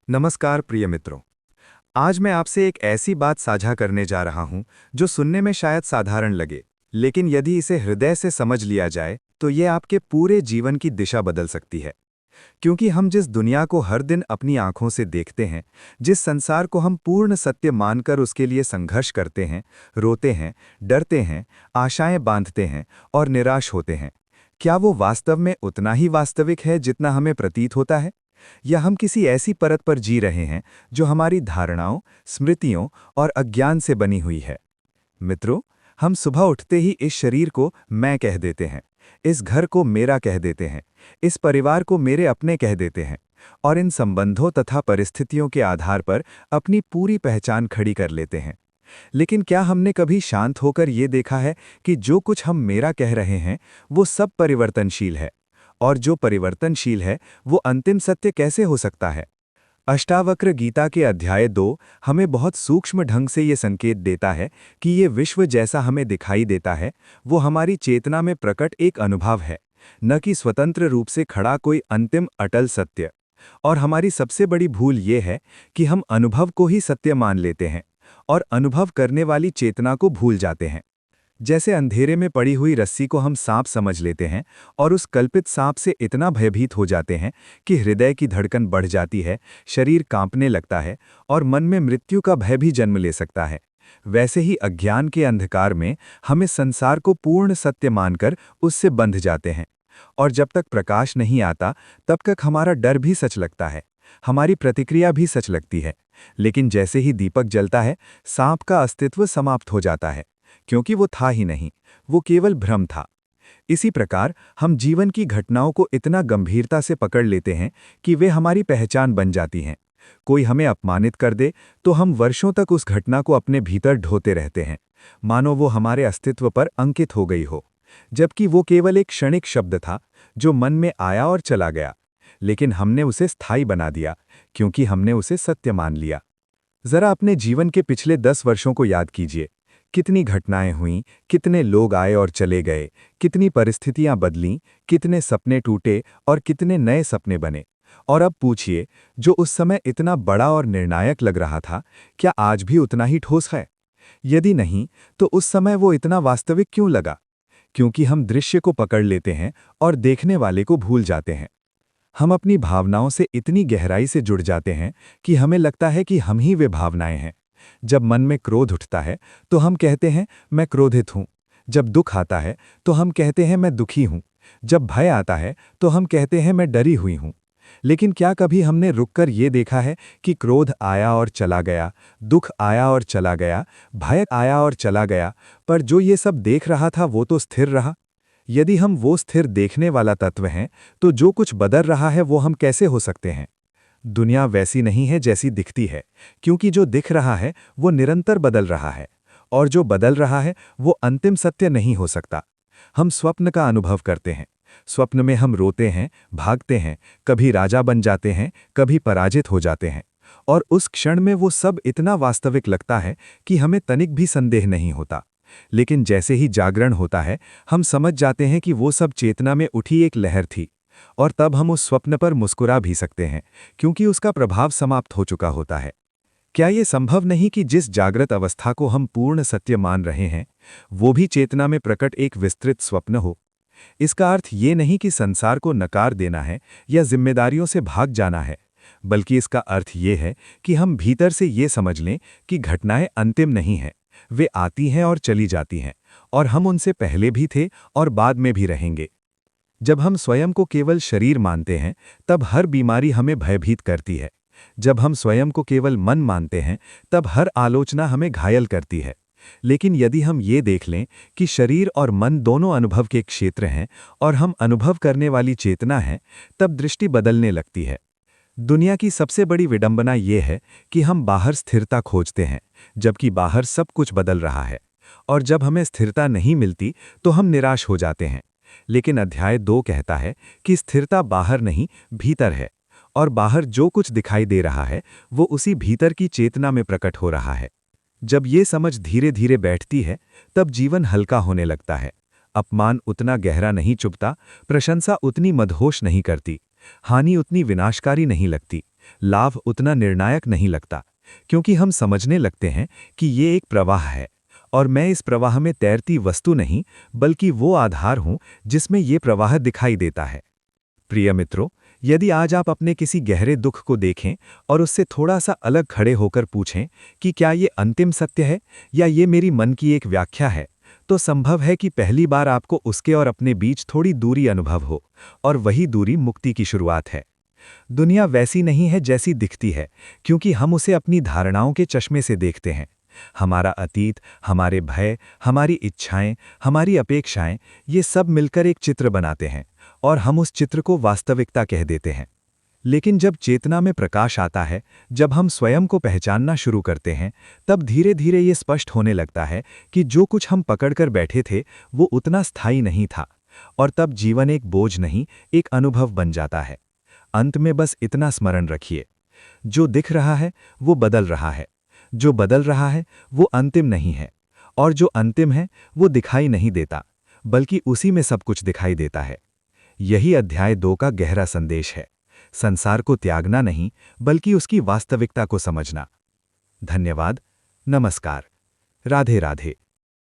नमस्कार प्रिय मित्रों। आज मैं आपसे एक ऐसी बात साझा करने जा रहा हूं जो सुनने में शायद साधारण लगे, लेकिन यदि इसे हृदय से समझ लिया जाए तो ये आपके पूरे जीवन की दिशा बदल सकती है। क्योंकि हम जिस दुनिया को हर दिन अपनी आंखों से देखते हैं, जिस संसार को हम पूर्ण सत्य मानकर उसके लिए संघर्ष करते हैं, रोते हैं, डरते हैं, आशाएं बांधते हैं और निराश होते हैं, क्या वो वास्तव में उतना ही वास्तविक है जितना हमें प्रतीत होता है? या हम किसी ऐसी परत पर जी रहे हैं जो हमारी धारणाओं, स्मृतियों और अज्ञान से बनी हुई है? मित्रों, हम सुबह उठते ही इस शरीर को मैं कह देते हैं, इस घर को मेरा कह देते हैं, इस परिवार को मेरे अपने कह देते हैं और इन संबंधों तथा परिस्थितियों के आधार पर अपनी पूरी पहचान खड़ी कर लेते हैं। लेकिन क्या हमने कभी शांत होकर ये देखा है कि जो कुछ हम मेरा कह रहे हैं वो सब परिवर्तनशील है? और जो परिवर्तनशील है वो अंतिम सत्य कैसे हो सकता है? अष्टावक्र गीता के अध्याय 2 हमें बहुत सूक्ष्म ढंग से ये संकेत देता है कि ये विश्व जैसा हमें दिखाई देता है वो हमारी चेतना में प्रकट एक अनुभव है, न कि स्वतंत्र रूप से खड़ा कोई अंतिम अटल सत्य। और हमारी सबसे बड़ी भूल ये है कि हम अनुभव को ही सत्य मान लेते हैं और अनुभव करने वाली चेतना को भूल जाते हैं। जैसे अंधेरे में पड़ी हुई रस्सी को हम सांप समझ लेते हैं और उस कल्पित सांप से इतना भयभीत हो जाते हैं कि हृदय की धड़कन बढ़ जाती है, शरीर कांपने लगता है और मन में मृत्यु का भय भी जन्म ले सकता है। वैसे ही अज्ञान के अंधकार में हमें संसार को पूर्ण सत्य मानकर उससे बंध जाते हैं। और जब तक प्रकाश नहीं आता तब तक हमारा डर भी सच लगता है, हमारी प्रतिक्रिया भी सच लगती है। लेकिन जैसे ही दीपक जलता है, सांप का अस्तित्व समाप्त हो जाता है, क्योंकि वो था ही नहीं, वो केवल भ्रम था। इसी प्रकार हम जीवन की घटनाओं को इतना गंभीरता से पकड़ लेते हैं कि वे हमारी पहचान बन जाती हैं। कोई हमें अपमानित कर दे तो हम वर्षों तक उस घटना को अपने भीतर ढोते रहते हैं, मानो वो हमारे अस्तित्व पर अंकित हो गई हो, जबकि वो केवल एक क्षणिक शब्द था जो मन में आया और चला गया। लेकिन हमने उसे स्थायी बना दिया क्योंकि हमने उसे सत्य मान लिया। जरा अपने जीवन के पिछले 10 वर्षों को याद कीजिए। कितनी घटनाएं हुईं, कितने लोग आए और चले गए, कितनी परिस्थितियां बदलीं, कितने सपने टूटे और कितने नए सपने बने। और अब पूछिए, जो उस समय इतना बड़ा और निर्णायक लग रहा था, क्या आज भी उतना ही ठोस है? यदि नहीं, तो उस समय वो इतना वास्तविक क्यों लगा? क्योंकि हम दृश्य को पकड़ लेते हैं और देखने वाले को भूल जाते हैं। हम अपनी भावनाओं से इतनी गहराई से जुड़ जाते हैं कि हमें लगता है कि हम ही वे भावनाएं हैं। जब मन में क्रोध उठता है तो हम कहते हैं मैं क्रोधित हूं। जब दुख आता है तो हम कहते हैं मैं दुखी हूं। जब भय आता है तो हम कहते हैं मैं डरी हुई हूं। लेकिन क्या कभी हमने रुककर ये देखा है कि क्रोध आया और चला गया, दुख आया और चला गया, भय आया और चला गया, पर जो ये सब देख रहा था वो तो स्थिर रहा? यदि हम वो स्थिर देखने वाला तत्व हैं, तो जो कुछ बदल रहा है वो हम कैसे हो सकते हैं? दुनिया वैसी नहीं है जैसी दिखती है, क्योंकि जो दिख रहा है वो निरंतर बदल रहा है, और जो बदल रहा है वो अंतिम सत्य नहीं हो सकता। हम स्वप्न का अनुभव करते हैं। स्वप्न में हम रोते हैं, भागते हैं, कभी राजा बन जाते हैं, कभी पराजित हो जाते हैं, और उस क्षण में वो सब इतना वास्तविक लगता है कि हमें तनिक भी संदेह नहीं होता। लेकिन जैसे ही जागरण होता है, हम समझ जाते हैं कि वो सब चेतना में उठी एक लहर थी, और तब हम उस स्वप्न पर मुस्कुरा भी सकते हैं, क्योंकि उसका प्रभाव समाप्त हो चुका होता है। क्या ये संभव नहीं कि जिस जागृत अवस्था को हम पूर्ण सत्य मान रहे हैं, वो भी चेतना में प्रकट एक विस्तृत स्वप्न हो? इसका अर्थ ये नहीं कि संसार को नकार देना है या जिम्मेदारियों से भाग जाना है, बल्कि इसका अर्थ ये है कि हम भीतर से ये समझ लें कि घटनाएं अंतिम नहीं हैं, वे आती हैं और चली जाती हैं, और हम उनसे पहले भी थे और बाद में भी रहेंगे। जब हम स्वयं को केवल शरीर मानते हैं, तब हर बीमारी हमें भयभीत करती है। जब हम स्वयं को केवल मन मानते हैं, तब हर आलोचना हमें घायल करती है। लेकिन यदि हम ये देख लें कि शरीर और मन दोनों अनुभव के क्षेत्र हैं और हम अनुभव करने वाली चेतना हैं, तब दृष्टि बदलने लगती है। दुनिया की सबसे बड़ी विडंबना ये है कि हम बाहर स्थिरता खोजते हैं, जबकि बाहर सब कुछ बदल रहा है, और जब हमें स्थिरता नहीं मिलती तो हम निराश हो जाते हैं। लेकिन अध्याय 2 कहता है कि स्थिरता बाहर नहीं, भीतर है, और बाहर जो कुछ दिखाई दे रहा है वो उसी भीतर की चेतना में प्रकट हो रहा है। जब ये समझ धीरे धीरे बैठती है, तब जीवन हल्का होने लगता है। अपमान उतना गहरा नहीं चुभता, प्रशंसा उतनी मदहोश नहीं करती, हानि उतनी विनाशकारी नहीं लगती, लाभ उतना निर्णायक नहीं लगता, क्योंकि हम समझने लगते हैं कि ये एक प्रवाह है और मैं इस प्रवाह में तैरती वस्तु नहीं, बल्कि वो आधार हूं जिसमें ये प्रवाह दिखाई देता है। प्रिय मित्रों, यदि आज आप अपने किसी गहरे दुख को देखें और उससे थोड़ा सा अलग खड़े होकर पूछें कि क्या ये अंतिम सत्य है या ये मेरी मन की एक व्याख्या है, तो संभव है कि पहली बार आपको उसके और अपने बीच थोड़ी दूरी अनुभव हो, और वही दूरी मुक्ति की शुरुआत है। दुनिया वैसी नहीं है जैसी दिखती है, क्योंकि हम उसे अपनी धारणाओं के चश्मे से देखते हैं। हमारा अतीत, हमारे भय, हमारी इच्छाएं, हमारी अपेक्षाएं, ये सब मिलकर एक चित्र बनाते हैं और हम उस चित्र को वास्तविकता कह देते हैं। लेकिन जब चेतना में प्रकाश आता है, जब हम स्वयं को पहचानना शुरू करते हैं, तब धीरे धीरे ये स्पष्ट होने लगता है कि जो कुछ हम पकड़कर बैठे थे वो उतना स्थायी नहीं था, और तब जीवन एक बोझ नहीं, एक अनुभव बन जाता है। अंत में बस इतना स्मरण रखिए, जो दिख रहा है वो बदल रहा है, जो बदल रहा है वो अंतिम नहीं है, और जो अंतिम है वो दिखाई नहीं देता, बल्कि उसी में सब कुछ दिखाई देता है। यही अध्याय 2 का गहरा संदेश है। संसार को त्यागना नहीं, बल्कि उसकी वास्तविकता को समझना। धन्यवाद। नमस्कार। राधे राधे।